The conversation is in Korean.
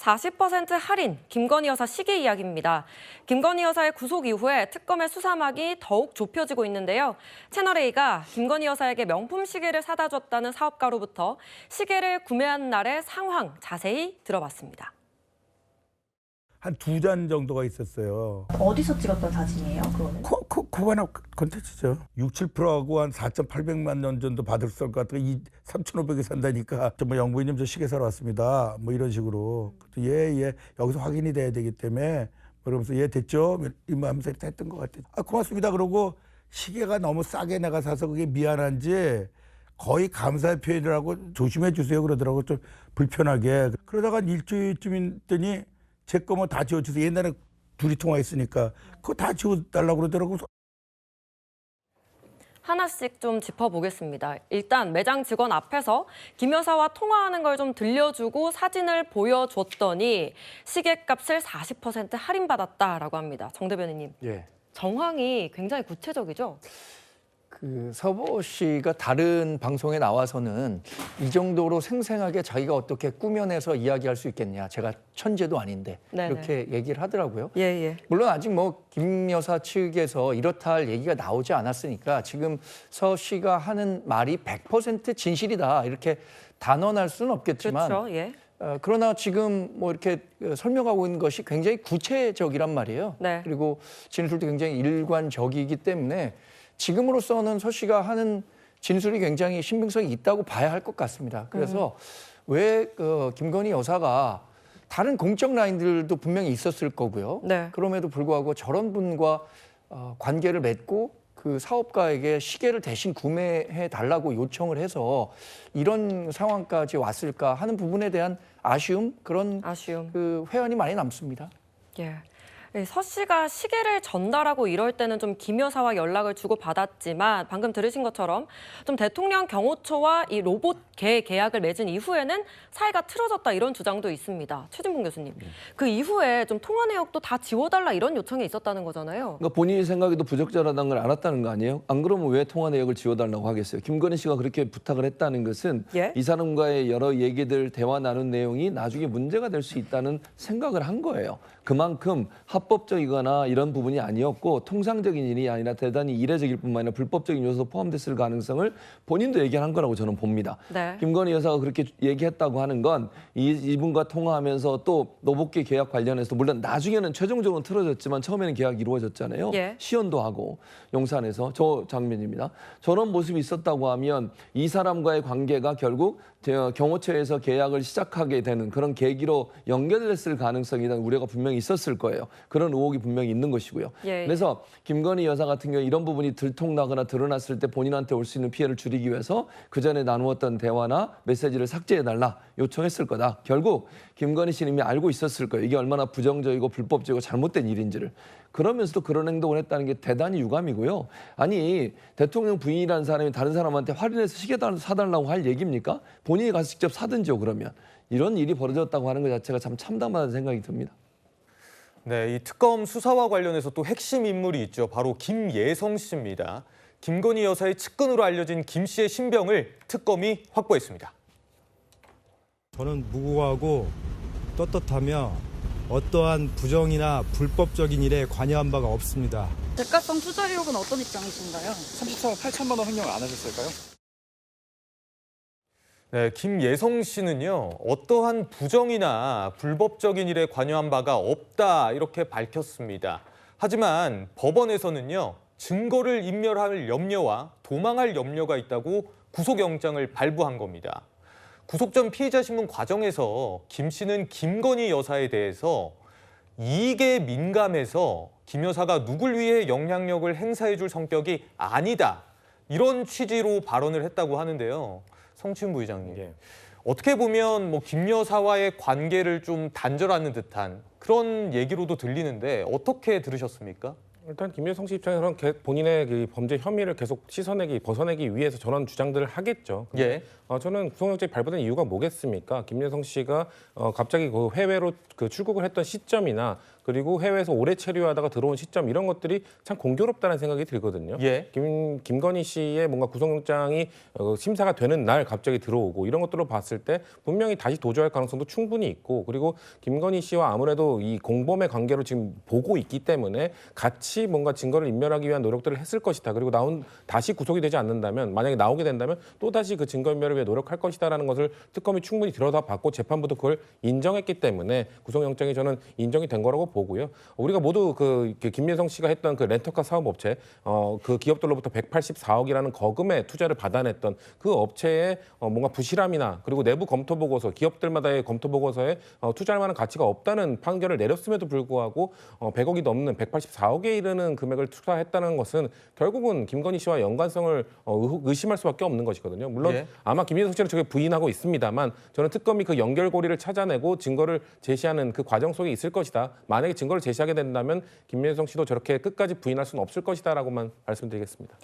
40% 할인, 김건희 여사 시계 이야기입니다. 김건희 여사의 구속 이후에 특검의 수사막이 더욱 좁혀지고 있는데요. 채널A가 김건희 여사에게 명품 시계를 사다 줬다는 사업가로부터 시계를 구매한 날의 상황 자세히 들어봤습니다. 한 2잔 정도가 있었어요. 어디서 찍었던 사진이에요, 그거는? 코바나 콘텐츠죠. 6~7%하고 한 4,800만 원 정도 받을 것 같아요. 3,500에 산다니까. 뭐 영부인님 저 시계 사러 왔습니다. 뭐 이런 식으로. 예, 여기서 확인이 돼야 되기 때문에 그러면서 예, 됐죠? 이러면서 했던 것 같아요. 아, 고맙습니다. 그러고 시계가 너무 싸게 내가 사서 그게 미안한지 거의 감사의 표현을 하고 조심해 주세요 그러더라고. 좀 불편하게. 그러다가 일주일쯤 있더니 제 거 뭐 다 지워주세요. 옛날에 둘이 통화했으니까 그거 다 지워달라고 그러더라고. 하나씩 좀 짚어보겠습니다. 일단 매장 직원 앞에서 김 여사와 통화하는 걸 좀 들려주고 사진을 보여줬더니 시계값을 40% 할인받았다라고 합니다. 정 대변인님, 예. 정황이 굉장히 구체적이죠? 그 서보 씨가 다른 방송에 나와서는 이 정도로 생생하게 자기가 어떻게 꾸며내서 이야기할 수 있겠냐. 제가 천재도 아닌데 네네. 이렇게 얘기를 하더라고요. 예. 물론 아직 뭐 김 여사 측에서 이렇다 할 얘기가 나오지 않았으니까 지금 서 씨가 하는 말이 100% 진실이다 이렇게 단언할 수는 없겠지만 그렇죠. 예. 그러나 지금 뭐 이렇게 설명하고 있는 것이 굉장히 구체적이란 말이에요. 네. 그리고 진술도 굉장히 일관적이기 때문에 지금으로서는 서 씨가 하는 진술이 굉장히 신빙성이 있다고 봐야 할 것 같습니다. 그래서 왜 김건희 여사가 다른 공적 라인들도 분명히 있었을 거고요. 네. 그럼에도 불구하고 저런 분과 관계를 맺고 그 사업가에게 시계를 대신 구매해 달라고 요청을 해서 이런 상황까지 왔을까 하는 부분에 대한 아쉬움, 그런 그 회한이 많이 남습니다. 예. 서 씨가 시계를 전달하고 이럴 때는 좀 김 여사와 연락을 주고받았지만 방금 들으신 것처럼 좀 대통령 경호처와 이 로봇 계약을 맺은 이후에는 사이가 틀어졌다 이런 주장도 있습니다. 최진봉 교수님, 그 이후에 좀 통화 내역도 다 지워달라 이런 요청이 있었다는 거잖아요. 그러니까 본인이 생각해도 부적절하다는 걸 알았다는 거 아니에요? 안 그러면 왜 통화 내역을 지워달라고 하겠어요? 김건희 씨가 그렇게 부탁을 했다는 것은 예? 이 사람과의 여러 얘기들, 대화 나눈 내용이 나중에 문제가 될 수 있다는 생각을 한 거예요. 그만큼 합법적이거나 이런 부분이 아니었고 통상적인 일이 아니라 대단히 이례적일 뿐만 아니라 불법적인 요소도 포함됐을 가능성을 본인도 얘기한 거라고 저는 봅니다. 네. 김건희 여사가 그렇게 얘기했다고 하는 건 이분과 통화하면서 또 노복계 계약 관련해서 물론 나중에는 최종적으로 틀어졌지만 처음에는 계약이 이루어졌잖아요. 예. 시연도 하고 용산에서 저 장면입니다. 저런 모습이 있었다고 하면 이 사람과의 관계가 결국 경호처에서 계약을 시작하게 되는 그런 계기로 연결됐을 가능성이 대한 우려가 분명히 있었을 거예요. 그런 의혹이 분명히 있는 것이고요. 예. 그래서 김건희 여사 같은 경우 이런 부분이 들통나거나 드러났을 때 본인한테 올 수 있는 피해를 줄이기 위해서 그 전에 나누었던 대화나 메시지를 삭제해달라 요청했을 거다. 결국 김건희 씨는 이미 알고 있었을 거예요. 이게 얼마나 부정적이고 불법적이고 잘못된 일인지를. 그러면서도 그런 행동을 했다는 게 대단히 유감이고요. 아니 대통령 부인이라는 사람이 다른 사람한테 할인해서 시계 사달라고 할 얘기입니까? 본인이 가서 직접 사든지요 그러면. 이런 일이 벌어졌다고 하는 것 자체가 참 참담하다는 생각이 듭니다. 네, 이 특검 수사와 관련해서 또 핵심 인물이 있죠. 바로 김예성 씨입니다. 김건희 여사의 측근으로 알려진 김 씨의 신병을 특검이 확보했습니다. 저는 무고하고 떳떳하며 어떠한 부정이나 불법적인 일에 관여한 바가 없습니다. 대가성 투자 의혹은 어떤 입장이신가요? 34억 8천만 원 횡령 안 하셨을까요? 네, 김예성 씨는요, 어떠한 부정이나 불법적인 일에 관여한 바가 없다 이렇게 밝혔습니다. 하지만 법원에서는요, 증거를 인멸할 염려와 도망할 염려가 있다고 구속영장을 발부한 겁니다. 구속 전 피의자 신문 과정에서 김 씨는 김건희 여사에 대해서 이익에 민감해서 김 여사가 누굴 위해 영향력을 행사해 줄 성격이 아니다. 이런 취지로 발언을 했다고 하는데요. 성춘 부의장님, 예. 어떻게 보면 뭐 김 여사와의 관계를 좀 단절하는 듯한 그런 얘기로도 들리는데 어떻게 들으셨습니까? 일단 김여성 씨 입장에서는 본인의 그 범죄 혐의를 계속 벗어내기 위해서 저런 주장들을 하겠죠. 예. 저는 구속영장이 발부된 이유가 뭐겠습니까? 김여성 씨가 갑자기 그 해외로 그 출국을 했던 시점이나 그리고 해외에서 오래 체류하다가 들어온 시점 이런 것들이 참 공교롭다는 생각이 들거든요. 예. 김건희 씨의 뭔가 구속영장이 심사가 되는 날 갑자기 들어오고 이런 것들로 봤을 때 분명히 다시 도주할 가능성도 충분히 있고 그리고 김건희 씨와 아무래도 이 공범의 관계로 지금 보고 있기 때문에 같이 뭔가 증거를 인멸하기 위한 노력들을 했을 것이다. 그리고 다시 구속이 되지 않는다면 만약에 나오게 된다면 또 다시 그 증거인멸을 위해 노력할 것이다라는 것을 특검이 충분히 들여다봤고 재판부도 그걸 인정했기 때문에 구속영장이 저는 인정이 된 거라고 보고요. 우리가 모두 그 김민성 씨가 했던 그 렌터카 사업업체 그 기업들로부터 184억이라는 거금의 투자를 받아냈던 그 업체의 뭔가 부실함이나 그리고 내부 검토 보고서 기업들마다의 검토 보고서에 투자할 만한 가치가 없다는 판결을 내렸음에도 불구하고 100억이 넘는 184억에 이르는 금액을 투자했다는 것은 결국은 김건희 씨와 연관성을 의심할 수밖에 없는 것이거든요. 물론 예. 아마 김민성 씨는 저게 부인하고 있습니다만 저는 특검이 그 연결고리를 찾아내고 증거를 제시하는 그 과정 속에 있을 것이다. 만약에 증거를 제시하게 된다면 김민성 씨도 저렇게 끝까지 부인할 수는 없을 것이다라고만 말씀드리겠습니다.